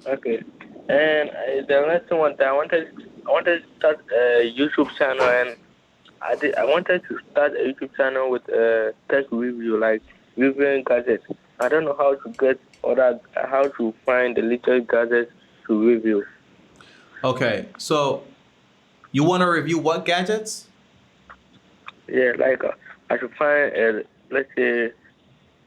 Okay. And the last one that I wanted to start a YouTube channel, and I wanted to start a YouTube channel with tech review, like reviewing gadgets. I don't know how to get or how to find the latest gadgets to review. Okay, so you want to review what gadgets? Yeah, like I should find let's say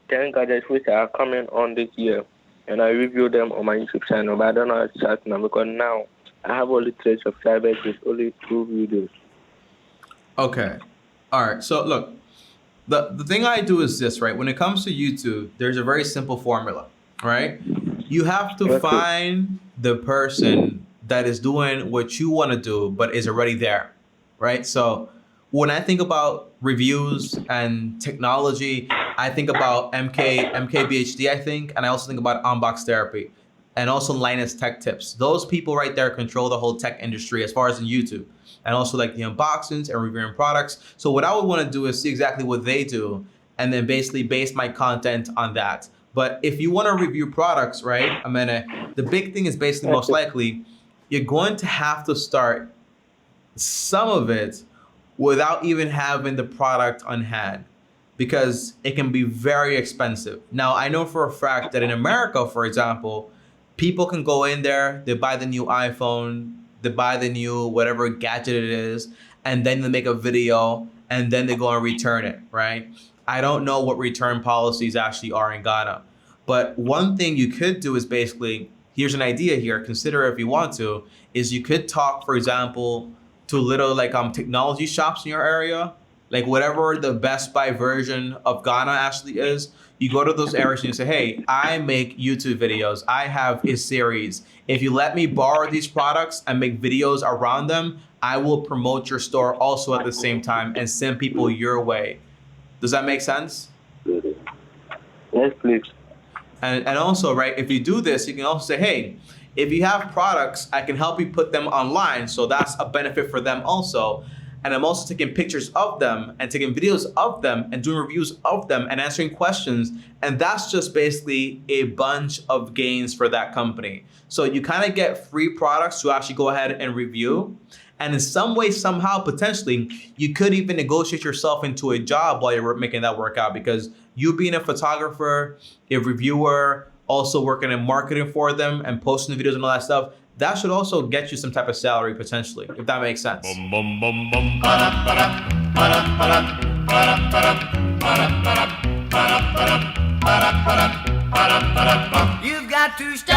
10 gadgets which are coming on this year, and I review them on my YouTube channel. But I don't know how to start now because now I have only 3 subscribers with only 2 videos. Okay. All right. So look, the thing I do is this, right? When it comes to YouTube, there's a very simple formula, right? You have to Okay. find the person that is doing what you want to do, but is already there, right? So when I think about reviews and technology, I think about MKBHD, I think, and I also think about Unbox Therapy and also Linus Tech Tips. Those people right there control the whole tech industry as far as in YouTube, and also like the unboxings and reviewing products. So what I would want to do is see exactly what they do and then basically base my content on that. But if you want to review products, right, Amene, the big thing is basically most Okay. likely you're going to have to start some of it without even having the product on hand because it can be very expensive. Now, I know for a fact that in America, for example, people can go in there, they buy the new iPhone, they buy the new whatever gadget it is, and then they make a video and then they go and return it, right? I don't know what return policies actually are in Ghana. But one thing you could do is basically, here's an idea here, consider if you want to, is you could talk, for example, to little like technology shops in your area, like whatever the Best Buy version of Ghana actually is. You go to those areas and you say, hey, I make YouTube videos. I have a series. If you let me borrow these products and make videos around them, I will promote your store also at the same time and send people your way. Does that make sense? Yes, please. And also, right, if you do this, you can also say, hey, if you have products, I can help you put them online. So that's a benefit for them also. And I'm also taking pictures of them and taking videos of them and doing reviews of them and answering questions. And that's just basically a bunch of gains for that company. So you kind of get free products to actually go ahead and review. And in some way, somehow, potentially, you could even negotiate yourself into a job while you're making that work out, because you being a photographer, a reviewer, also working in marketing for them and posting the videos and all that stuff, that should also get you some type of salary potentially, if that makes sense. You've got to stop.